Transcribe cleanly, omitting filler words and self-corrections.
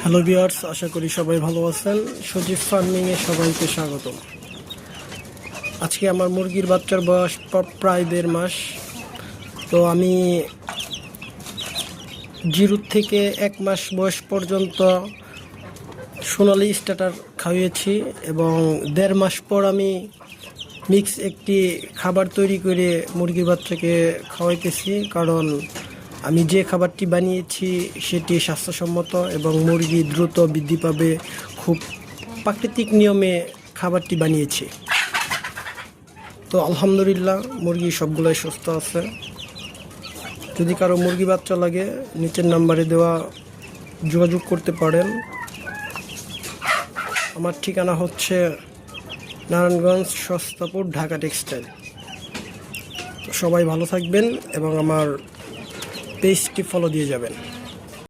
Hello viewers, আশা করি সবাই ভালো আছেন। সজীব ফার্মিংয়ে সবাইকে স্বাগতম। আজকে আমার মুরগির বাচ্চার বয়স প্রায় 1.5 মাস। তো আমি 0 থেকে 1 মাস বয়স পর্যন্ত সোনালি স্টার্টার খাইয়েছি এবং 1.5 মাস পর আমি মিক্স একটি খাবার তৈরি করে মুরগির বাচ্চাকে খাওয়াইতেছি, কারণ আমি যে খাবারটি বানিয়েছি সেটি স্বাস্থ্যসম্মত এবং মুরগি দ্রুত বৃদ্ধি পাবে। খুব প্রাকৃতিক নিয়মে খাবারটি বানিয়েছি। তো আলহামদুলিল্লাহ, মুরগি সবগুলোই সুস্থ আছে। যদি কারো মুরগি বাচ্চা লাগে, নিচের নাম্বারে দেওয়া যোগাযোগ করতে পারেন। আমার ঠিকানা হচ্ছে নারায়ণগঞ্জ, সস্তাপুর, ঢাকা টেক্সটাইল। তো সবাই ভালো থাকবেন এবং আমার পেজটি ফলো দিয়ে যাবেন।